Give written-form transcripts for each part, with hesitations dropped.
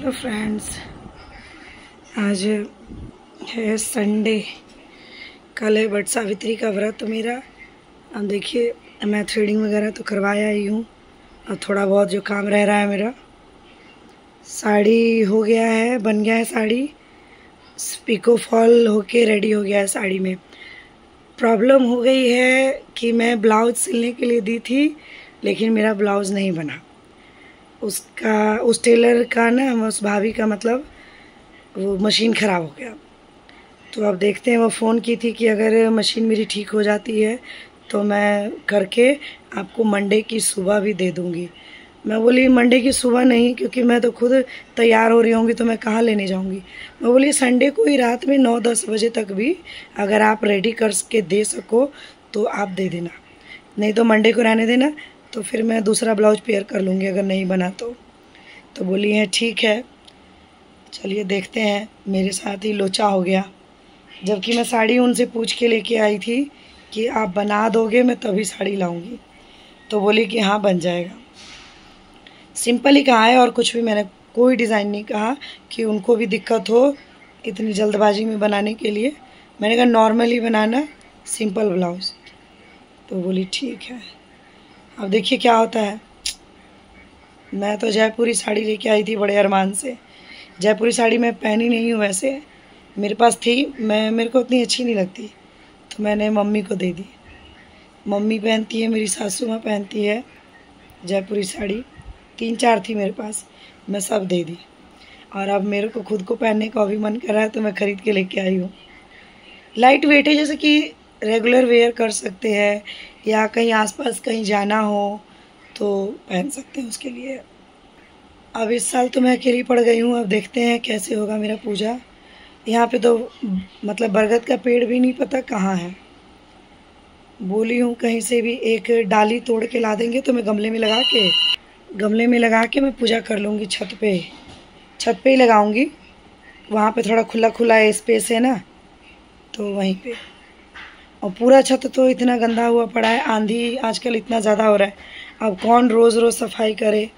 Hello friends, आज है Sunday. कल है वट सावित्री का व्रत मेरा। अब देखिए, मैं थ्रेडिंग वगैरह तो करवाया ही हूँ और थोड़ा बहुत जो काम रह रहा है मेरा। साड़ी हो गया है, बन गया है साड़ी, पिको फॉल होके रेडी हो गया है साड़ी में। प्रॉब्लम हो गई है कि मैं ब्लाउज सिलने के लिए दी थी, लेकिन मेरा ब्लाउज़ नहीं बना। उस टेलर का ना, उस भाभी का मतलब वो मशीन ख़राब हो गया। तो अब देखते हैं, वो फ़ोन की थी कि अगर मशीन मेरी ठीक हो जाती है तो मैं करके आपको मंडे की सुबह भी दे दूँगी। मैं बोली मंडे की सुबह नहीं, क्योंकि मैं तो खुद तैयार हो रही होंगी तो मैं कहाँ लेने जाऊँगी। मैं बोली संडे को ही रात में 9-10 बजे तक भी अगर आप रेडी कर के दे सको तो आप दे देना, नहीं तो मंडे को रहने देना। तो फिर मैं दूसरा ब्लाउज पेयर कर लूँगी अगर नहीं बना तो बोली है ठीक है। चलिए देखते हैं। मेरे साथ ही लोचा हो गया, जबकि मैं साड़ी उनसे पूछ के लेके आई थी कि आप बना दोगे, मैं तभी साड़ी लाऊंगी। तो बोली कि हाँ बन जाएगा। सिंपल ही कहा है और कुछ भी मैंने कोई डिज़ाइन नहीं कहा कि उनको भी दिक्कत हो इतनी जल्दबाजी में बनाने के लिए। मैंने कहा नॉर्मली बनाना, सिंपल ब्लाउज। तो बोली ठीक है। अब देखिए क्या होता है। मैं तो जयपुरी साड़ी लेके आई थी बड़े अरमान से। जयपुरी साड़ी मैं पहनी नहीं हूँ, वैसे मेरे पास थी, मेरे को उतनी अच्छी नहीं लगती, तो मैंने मम्मी को दे दी। मम्मी पहनती है, मेरी सासू माँ पहनती है जयपुरी साड़ी। 3-4 थी मेरे पास, मैं सब दे दी। और अब मेरे को खुद को पहनने का भी मन कर रहा है तो मैं ख़रीद के लेके आई हूँ। लाइट वेट है, जैसे कि रेगुलर वेयर कर सकते हैं या कहीं आसपास कहीं जाना हो तो पहन सकते हैं उसके लिए। अब इस साल तो मैं अकेली पड़ गई हूँ। अब देखते हैं कैसे होगा मेरा पूजा। यहाँ पे तो मतलब बरगद का पेड़ भी नहीं पता कहाँ है। बोली हूँ कहीं से भी एक डाली तोड़ के ला देंगे तो मैं गमले में लगा के मैं पूजा कर लूँगी। छत पे ही लगाऊँगी। वहाँ पे थोड़ा खुला खुला स्पेस है ना, तो वहीं पे। और पूरा छत तो इतना गंदा हुआ पड़ा है, आंधी आजकल इतना ज़्यादा हो रहा है। अब कौन रोज़ रोज़ सफाई करे।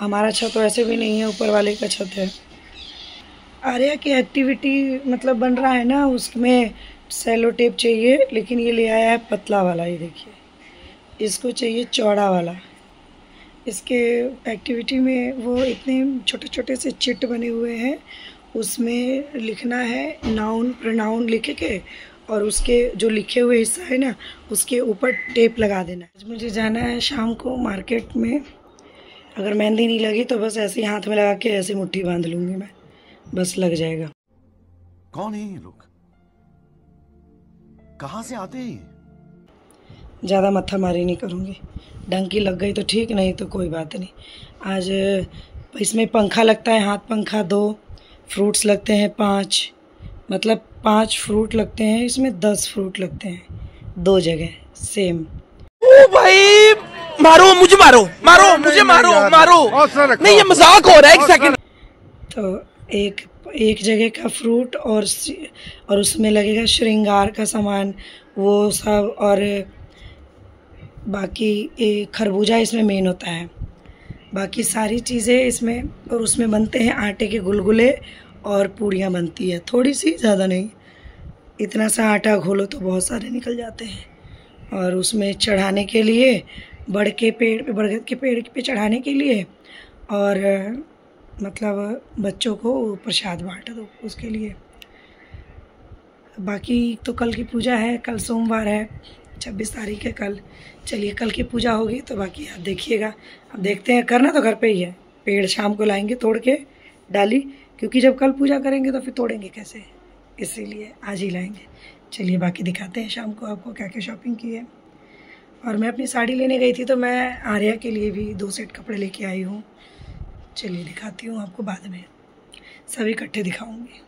हमारा छत तो ऐसे भी नहीं है, ऊपर वाले का छत है। आर्या की एक्टिविटी मतलब बन रहा है ना, उसमें सेलो टेप चाहिए, लेकिन ये ले आया है पतला वाला। ये देखिए, इसको चाहिए चौड़ा वाला। इसके एक्टिविटी में वो इतने छोटे छोटे से चिट बने हुए हैं, उसमें लिखना है नाउन प्रोनाउन लिख के, और उसके जो लिखे हुए हिस्सा है ना, उसके ऊपर टेप लगा देना है। मुझे जाना है शाम को मार्केट में। अगर मेहंदी नहीं लगी तो बस ऐसे ही हाथ में लगा के ऐसे मुट्ठी बांध लूँगी मैं, बस लग जाएगा। कौन है ये लोग, कहाँ से आते हैं? ज़्यादा मत्था मारी नहीं करूँगी। ढंग की लग गई तो ठीक, नहीं तो कोई बात नहीं। आज इसमें पंखा लगता है, हाथ पंखा 2, फ्रूट्स लगते हैं 5, मतलब 5 फ्रूट लगते हैं इसमें, 10 फ्रूट लगते हैं 2 जगह सेम। ओ भाई मारो मुझे, मारो मुझे, मारो नहीं, ये मजाक हो रहा है। 1 सेकंड। तो एक जगह का फ्रूट और उसमें लगेगा श्रृंगार का सामान, वो सब। और बाकी खरबूजा इसमें मेन होता है। बाकी सारी चीज़ें इसमें, और उसमें बनते हैं आटे के गुलगुले और पूड़ियाँ बनती है थोड़ी सी, ज़्यादा नहीं। इतना सा आटा घोलो तो बहुत सारे निकल जाते हैं। और उसमें चढ़ाने के लिए बरगद के पेड़ पे चढ़ाने के लिए, और मतलब बच्चों को प्रसाद बांट दो उसके लिए। बाकी तो कल की पूजा है, कल सोमवार है, 26 तारीख है कल। चलिए कल की पूजा होगी तो बाकी आप देखिएगा। अब देखते हैं, करना तो घर पे ही है। पेड़ शाम को लाएंगे तोड़ के डाली, क्योंकि जब कल पूजा करेंगे तो फिर तोड़ेंगे कैसे, इसीलिए आज ही लाएंगे। चलिए बाकी दिखाते हैं शाम को आपको क्या क्या शॉपिंग की है। और मैं अपनी साड़ी लेने गई थी तो मैं आर्या के लिए भी 2 सेट कपड़े लेके आई हूँ। चलिए दिखाती हूँ आपको, बाद में सभी इकट्ठे दिखाऊंगी।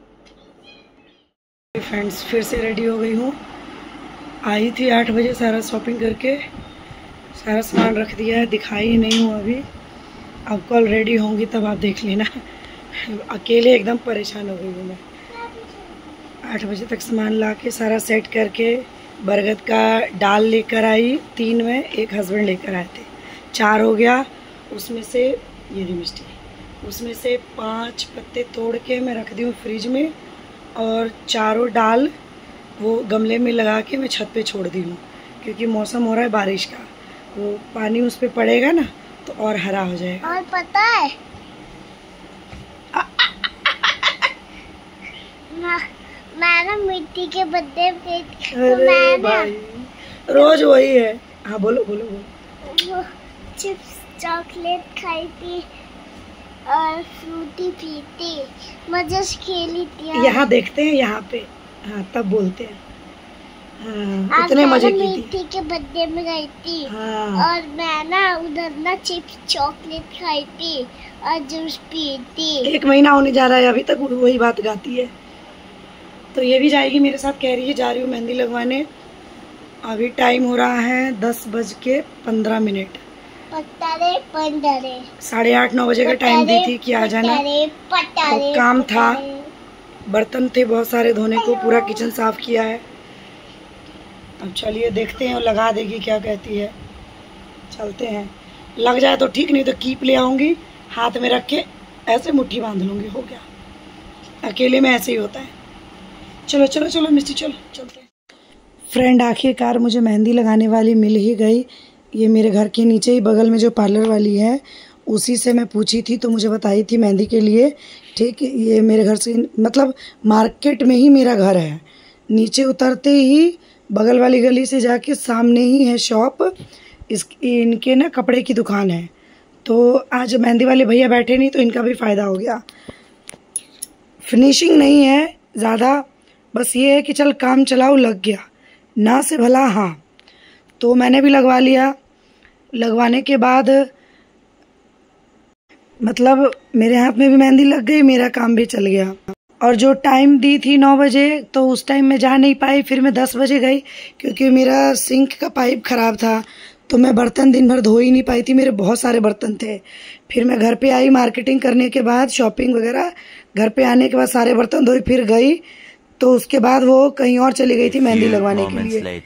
फ्रेंड्स फिर से रेडी हो गई हूँ। आई थी 8 बजे, सारा शॉपिंग करके सारा सामान रख दिया है, दिखाई नहीं हूँ अभी। अब कल रेडी होंगी तब आप देख लेना। अकेले एकदम परेशान हो गई हूँ मैं। 8 बजे तक सामान ला के सारा सेट करके बरगद का डाल लेकर आई 3 में, एक हस्बैंड लेकर आए थे, 4 हो गया। उसमें से ये रही मिष्टी, उसमें से 5 पत्ते तोड़ के मैं रख दी हूँ फ्रिज में, और चारों डाल वो गमले में लगा के मैं छत पे छोड़ दी हूँ, क्योंकि मौसम हो रहा है बारिश का, वो पानी उस पर पड़ेगा ना तो और हरा हो जाएगा। और पता है मैं ना मिट्टी के बदले में अरे भाई रोज वही है। हाँ बोलो बोलो बोलो। वो चिप्स चॉकलेट खाई थी और फ्रूटी पी थी, मजे से खेली थी। यहाँ देखते हैं यहाँ पे, हाँ तब बोलते हैं। हाँ इतने मजे की थी। मिट्टी के बदले में गई थी। हाँ। और मैं ना उधर ना चिप्स चॉकलेट खाई थी और जूस पी थी। 1 महीना होने जा रहा है, अभी तक वही बात गाती है। तो ये भी जाएगी मेरे साथ, कह रही है जा रही हूँ मेहंदी लगवाने। अभी टाइम हो रहा है 10:15। 8:30-9 बजे का टाइम दी थी कि आ जाना। तो काम था, बर्तन थे बहुत सारे धोने को, पूरा किचन साफ किया है। अब चलिए देखते हैं, वो लगा देगी क्या कहती है। चलते हैं, लग जाए तो ठीक, नहीं तो कीप ले आऊँगी हाथ में रख के, ऐसे मुट्ठी बांध लूँगी, हो गया। अकेले में ऐसे ही होता है। चलो चलो चलो मिस्टी, चलो चलते हैं। फ्रेंड आखिरकार मुझे मेहंदी लगाने वाली मिल ही गई। ये मेरे घर के नीचे ही बगल में जो पार्लर वाली है उसी से मैं पूछी थी, तो मुझे बताई थी मेहंदी के लिए। ठीक, ये मेरे घर से मतलब मार्केट में ही मेरा घर है। नीचे उतरते ही बगल वाली गली से जाके सामने ही है शॉप। इनके ना कपड़े की दुकान है। तो आज मेहंदी वाले भैया बैठे नहीं तो इनका भी फ़ायदा हो गया। फिनिशिंग नहीं है ज़्यादा, बस ये है कि चल काम चलाओ, लग गया ना से भला। हाँ तो मैंने भी लगवा लिया। लगवाने के बाद मतलब मेरे हाथ में भी मेहंदी लग गई, मेरा काम भी चल गया। और जो टाइम दी थी 9 बजे, तो उस टाइम मैं जा नहीं पाई। फिर मैं 10 बजे गई, क्योंकि मेरा सिंक का पाइप ख़राब था, तो मैं बर्तन दिन भर धो ही नहीं पाई थी, मेरे बहुत सारे बर्तन थे। फिर मैं घर पे आई, मार्केटिंग करने के बाद, शॉपिंग वगैरह, घर पे आने के बाद सारे बर्तन धोई, फिर गई। तो उसके बाद वो कहीं और चली गई थी मेहंदी लगवाने के लिए।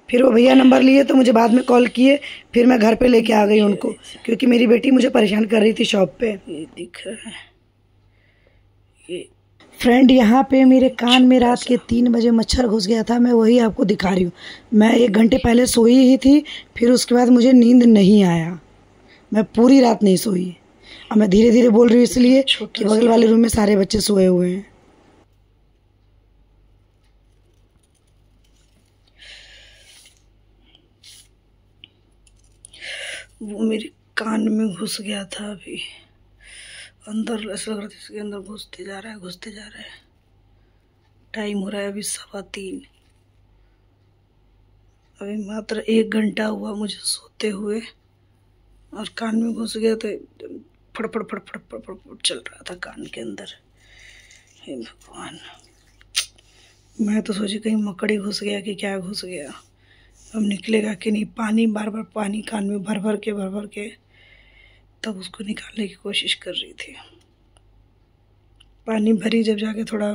फिर वो भैया नंबर लिए तो मुझे बाद में कॉल किए, फिर मैं घर पे लेके आ गई उनको, क्योंकि मेरी बेटी मुझे परेशान कर रही थी शॉप पे। ये दिख रहा है ये फ्रेंड, यहाँ पे मेरे कान में रात के 3 बजे मच्छर घुस गया था। मैं वही आपको दिखा रही हूँ। मैं 1 घंटे पहले सोई ही थी, फिर उसके बाद मुझे नींद नहीं आया, मैं पूरी रात नहीं सोई। अब मैं धीरे धीरे बोल रही हूँ इसलिए कि बगल वाले रूम में सारे बच्चे सोए हुए हैं। वो मेरे कान में घुस गया था, अभी अंदर ऐसा लग रहा था इसके अंदर घुसते जा रहा है, घुसते जा रहा है। टाइम हो रहा है अभी 3:15। अभी मात्र 1 घंटा हुआ मुझे सोते हुए, और कान में घुस गया तो फड़फड़ फड़फड़ फड़फड़ चल रहा था कान के अंदर। हे भगवान, मैं तो सोची कहीं मकड़ी घुस गया कि क्या घुस गया। अब निकलेगा कि नहीं। पानी, बार बार पानी कान में भर भर के तब उसको निकालने की कोशिश कर रही थी। पानी भरी जब जाके थोड़ा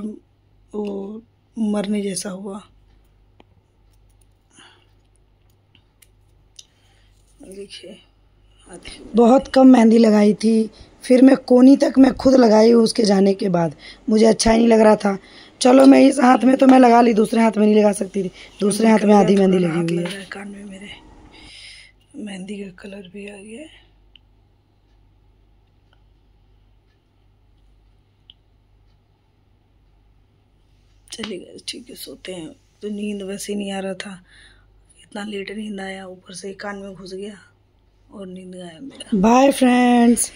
वो मरने जैसा हुआ। देखिए बहुत कम मेहंदी लगाई थी, फिर मैं कोनी तक मैं खुद लगाई हूँ। उसके जाने के बाद मुझे अच्छा ही नहीं लग रहा था। चलो मैं इस हाथ में तो मैं लगा ली, दूसरे हाथ में नहीं लगा सकती थी। दूसरे हाथ में आधी मेहंदी लगी हुई है। कान में मेरे मेहंदी का कलर भी आ गया है। चलिए ठीक है, सोते हैं। तो नींद वैसे नहीं आ रहा था, इतना लेट नींद आया, ऊपर से कान में घुस गया और नींद आया मेरा। Bye friends.